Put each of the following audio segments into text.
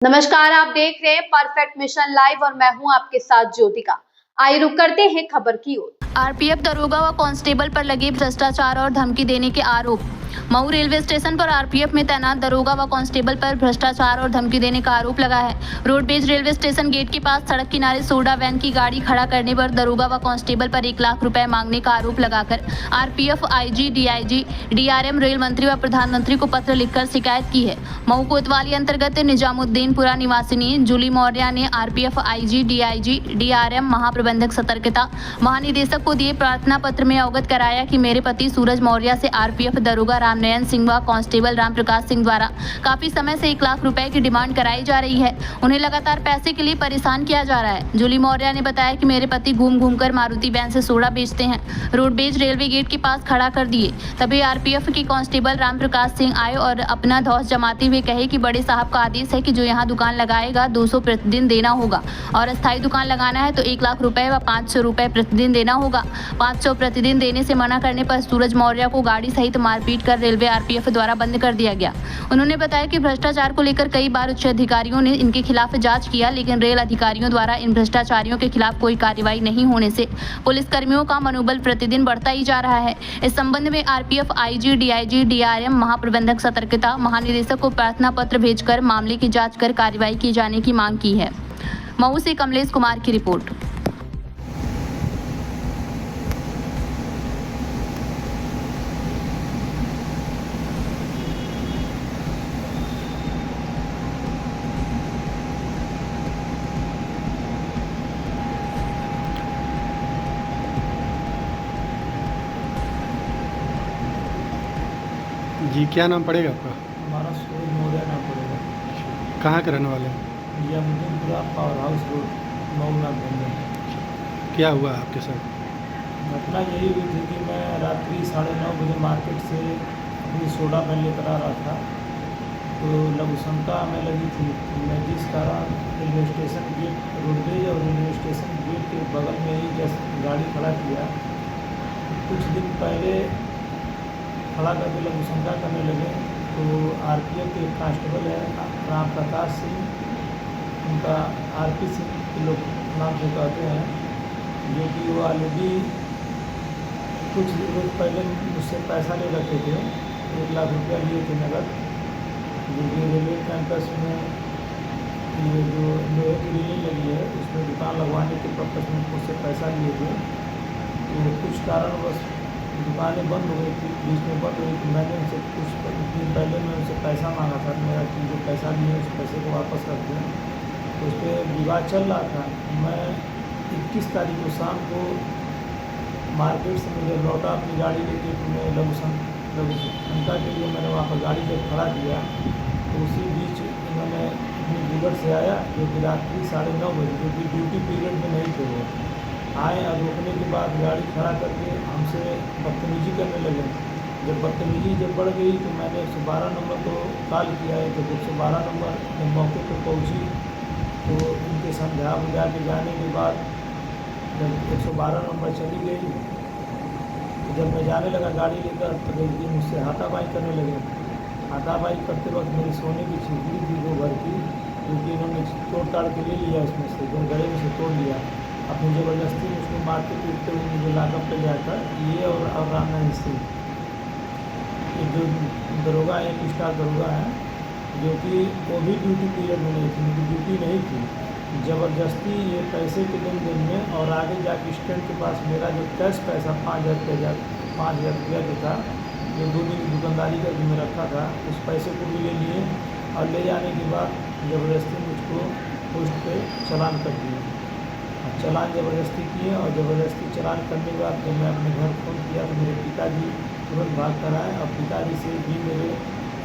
नमस्कार, आप देख रहे हैं परफेक्ट मिशन लाइव और मैं हूं आपके साथ ज्योतिका। आइए रुक करते हैं खबर की ओर। आरपीएफ दरोगा व कांस्टेबल पर लगे भ्रष्टाचार और धमकी देने के आरोप। मऊ रेलवे स्टेशन पर आरपीएफ में तैनात दरोगा व कांस्टेबल पर भ्रष्टाचार और धमकी देने का आरोप लगा है। रोडवेज रेलवे स्टेशन गेट के पास सड़क किनारे सोडा वैन की गाड़ी खड़ा करने पर दरोगा व कांस्टेबल पर 1 लाख रुपए मांगने का आरोप लगाकर RPF IG, DIG, DRM, rail मंत्री व प्रधानमंत्री को पत्र लिखकर शिकायत की है। मऊ कोतवाली अंतर्गत निजामुद्दीनपुरा निवासिनी जूली मौर्य ने आरपीएफ आईजी, डीआईजी, डीआरएम, महाप्रबंधक सतर्कता महानिदेशक को दिए प्रार्थना पत्र में अवगत कराया कि मेरे पति सूरज मौर्य से आरपीएफ दरोगा रामनयन सिंह व कांस्टेबल रामप्रकाश सिंह द्वारा काफी समय से 1 लाख रुपए की डिमांड कराई जा रही है। उन्हें लगातार पैसे के लिए परेशान किया जा रहा है। जूली मौर्य ने बताया कि मेरे पति घूम कर मारुति वैन से सोडा बेचते हैं, रोडवेज रेलवे गेट के पास खड़ा कर दिए। तभी आरपीएफ के कांस्टेबल रामप्रकाश सिंह आए और अपना धौस जमाते हुए कहे कि बड़े साहब का आदेश है कि जो यहाँ दुकान लगाएगा 200 प्रतिदिन देना होगा और अस्थायी दुकान लगाना है तो 1 लाख रुपए व 500 रुपए प्रतिदिन देना होगा। 500 प्रतिदिन देने से मना करने पर सूरज मौर्य को गाड़ी सहित मारपीट कर रेलवे आरपीएफ द्वारा बंद कर दिया गया। उन्होंने बताया कि भ्रष्टाचार को लेकर कई बार उच्च अधिकारियों ने इनके खिलाफ जांच किया, लेकिन रेल अधिकारियों द्वारा इन भ्रष्टाचारियों के खिलाफ कोई कार्रवाई नहीं होने से पुलिसकर्मियों का मनोबल प्रतिदिन बढ़ता ही जा रहा है। इस संबंध में आरपीएफ आईजी, डीआईजी, डीआरएम, महाप्रबंधक सतर्कता महानिदेशक को प्रार्थना पत्र भेजकर मामले की जांच कर कार्रवाई किए जाने की मांग की है। मऊ से कमलेश कुमार की रिपोर्ट। जी, क्या नाम पड़ेगा आपका? हमारा सूरज मौर्य नाम पड़ेगा। कहाँ के रहने वाले हैं? Nizamuddinpura power house road, Mau Nagbandar. क्या हुआ आपके साथ? घटना यही हुई थी कि मैं रात्रि 9:30 बजे मार्केट से अपनी सोडा वैन लेकर आ रहा था, तो लघुशंका हमें लगी थी। मैं जिस कारण रेलवे स्टेशन गेट, रोडवेज और रेलवे स्टेशन गेट के बगल में ही जैसे गाड़ी खड़ा किया, कुछ दिन पहले खड़ा करके लघुशंका करने लगे तो आरपीएफ के कांस्टेबल है रामप्रकाश सिंह, उनका आरपी सिंह के लोग नाम से कहते हैं, जो कि वो ऑलरेडी कुछ रोज पहले मुझसे पैसा ले रखे थे। 1 लाख रुपया लिए थे नगद, जो कि रेलवे कैंपस में ये जो लोहे की रेलिंग लगी है उसमें दुकान लगवाने के पर्पज में मुझसे पैसा लिए थे। तो कुछ कारणवश दुकानें बंद हो गई थी, बीच में बंद हो गई थी। मैंने उनसे कुछ दिन पहले मैं उनसे पैसा मांगा था, मेरा कि जो पैसा लिए उस पैसे को वापस कर दें। तो उस पर विवाद चल रहा था। मैं 21 तारीख को शाम को मार्केट से मुझे लौटा अपनी गाड़ी लेके, मैं लघुशंका के लिए मैंने वहाँ पर गाड़ी जब खड़ा किया तो उसी बीच उन्होंने अपनी बुलेट से आया, जो कि रात्रि 9:30 बजे, जो कि ड्यूटी पीरियड में नहीं थे, वो आए और रोकने के बाद गाड़ी खड़ा करके हमसे बदतमीजी करने लगे। जब बदतमीजी बढ़ गई तो मैंने 112 नंबर को कॉल किया है। जब 112 नंबर जब मौके पर पहुंची तो उनके समझा बुझा के जाने के बाद जब 112 नंबर चली गई तो जब मैं जाने लगा गाड़ी लेकर तो देखिए मुझसे हाथापाई करने लगे। हाथापाई करते वक्त मेरी सोने की छिपड़ी थी 2 भर की, क्योंकि इन्होंने तोड़ ताड़ के ले लिया, इसमें से गले में से तोड़ लिया। अपनी ज़बरदस्ती उसको मारते पीटते हुए मुझे लाकअप पे जाकर ये और रामनयन सिंह, ये जो दरोगा है, 1 स्टार दरोगा है, जो कि वो भी ड्यूटी पीरियड में नहीं थी, उनकी ड्यूटी नहीं थी। ज़बरदस्ती ये पैसे के लेन देन में और आगे जाके स्टैंड के पास मेरा जो कैश पैसा 5,000 रुपया जो था, जो 2 दिन की दुकानदारी का जो मैं रखा था, उस पैसे को भी ले लिए और ले जाने के बाद ज़बरदस्ती मुझको पोस्ट पे चालान कर दिए। चालान ज़बरदस्ती किए और ज़बरदस्ती चालान करने के बाद जब मैं अपने घर फ़ोन किया तो मेरे पिताजी तुरंत भाग कर आए और पिताजी से भी मेरे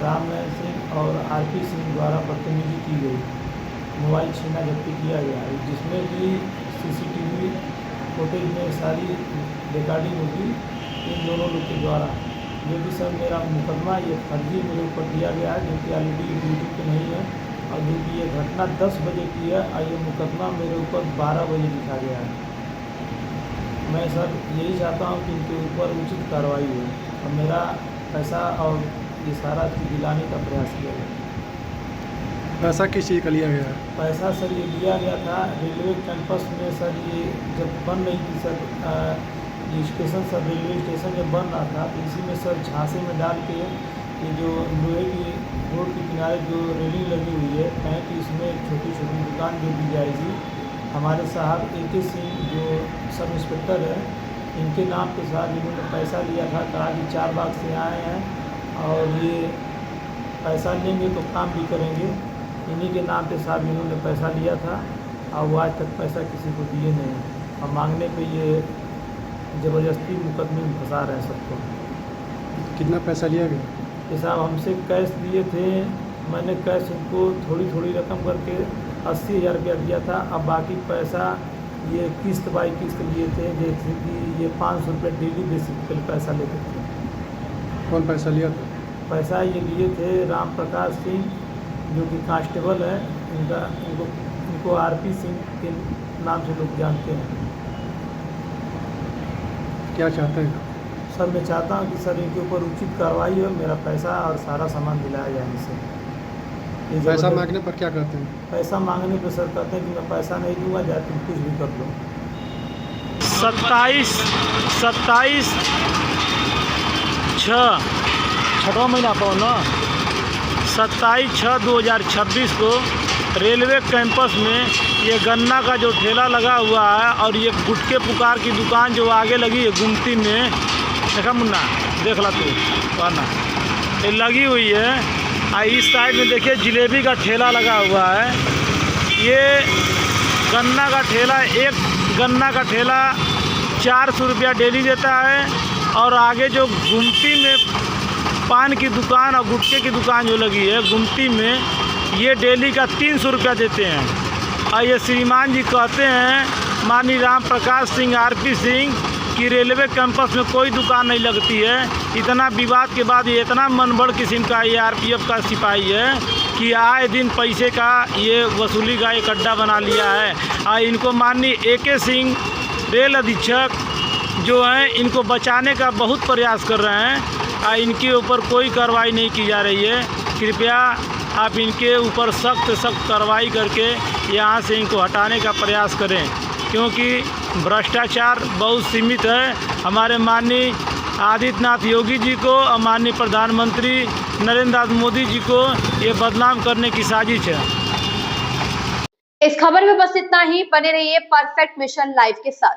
रामनयन सिंह और आरपी सिंह द्वारा बदतमीजी की गई। मोबाइल छीना झपटी किया गया है, जिसमें कि सीसीटीवी फुटेज में सारी रिकॉर्डिंग होगी इन दोनों लोग के द्वारा। जो कि सर मेरा मुकदमा ये फर्जी मेरे ऊपर दिया गया है, जो कि ऑलरेडी ड्यूटी पे नहीं है और जो कि ये घटना 10 बजे की है और ये मुकदमा मेरे ऊपर 12 बजे लिखा गया है। मैं सर यही चाहता हूँ कि इनके ऊपर उचित कार्रवाई हो और मेरा पैसा और ये सारा चीज़ दिलाने का प्रयास किया जाए। पैसा किस चीज़ का लिया गया है? पैसा सर ये लिया गया था रेलवे कैंपस में सर, ये जब बन रही थी सर ये स्टेशन सर, रेलवे स्टेशन जब बन रहा था तो इसी में सर झांसे में डाल के ये जो लोहे की रोड के किनारे जो रेलिंग लगी हुई है कहें कि इसमें छोटी छोटी दुकान जो दी जाएगी, हमारे साहब AK सिंह जो सब इंस्पेक्टर है इनके नाम के साथ इन्होंने पैसा लिया था। कहा कि 4 बाग से आए हैं और ये पैसा लेंगे तो काम भी करेंगे, इन्हीं के नाम पे साहब इन्होंने पैसा लिया था और वो आज तक पैसा किसी को दिए नहीं और मांगने पे ये ज़बरदस्ती मुकदमे में फंसा रहे हैं सबको। कितना पैसा लिया गया? कि साहब हमसे कैश दिए थे, मैंने कैश उनको थोड़ी थोड़ी रकम करके 80,000 रुपया दिया था। अब बाकी पैसा ये किस्त बाई किस्त लिए थे, जैसे कि ये 500 रुपये डेली बेसिस पर पैसा लेते थे। कौन पैसा लिया था? पैसा ये लिए थे राम प्रकाश सिंह जो कि कांस्टेबल है, इनको RP सिंह के नाम से लोग जानते हैं। क्या चाहते हैं? सर मैं चाहता हूँ कि सर इनके ऊपर उचित कार्रवाई हो, मेरा पैसा और सारा सामान दिलाया जाए इनसे। ये पैसा जबरदस्त- मांगने पर क्या कहते हैं? पैसा मांगने पे सर कहते हैं कि मैं पैसा नहीं दूंगा, जाए तुम कुछ भी कर लो। 6वां महीना पाओ ना 27/6/2026 को रेलवे कैंपस में ये गन्ना का जो ठेला लगा हुआ है और ये गुटके पुकार की दुकान जो आगे लगी है गुमती में, देखा मुन्ना देख ला तू वरना ये लगी हुई है। इस साइड में देखिए जलेबी का ठेला लगा हुआ है। ये गन्ना का ठेला, एक गन्ना का ठेला 400 रुपया डेली देता है और आगे जो गुमती में पान की दुकान और गुटके की दुकान जो लगी है गुमती में, ये डेली का 300 रुपया देते हैं। और ये श्रीमान जी कहते हैं माननीय राम प्रकाश सिंह RP सिंह कि रेलवे कैंपस में कोई दुकान नहीं लगती है। इतना विवाद के बाद ये इतना मनबड़ किस्म का ये RPF का सिपाही है कि आए दिन पैसे का ये वसूली का एक अड्डा बना लिया है। और इनको माननीय AK सिंह रेल अधीक्षक जो हैं इनको बचाने का बहुत प्रयास कर रहे हैं और इनके ऊपर कोई कार्रवाई नहीं की जा रही है। कृपया आप इनके ऊपर सख्त कार्रवाई करके यहाँ से इनको हटाने का प्रयास करें, क्योंकि भ्रष्टाचार बहुत सीमित है। हमारे माननीय आदित्यनाथ योगी जी को और माननीय प्रधानमंत्री नरेंद्र दास मोदी जी को ये बदनाम करने की साजिश है। इस खबर में बस इतना ही। बने रहिए परफेक्ट मिशन लाइव के साथ।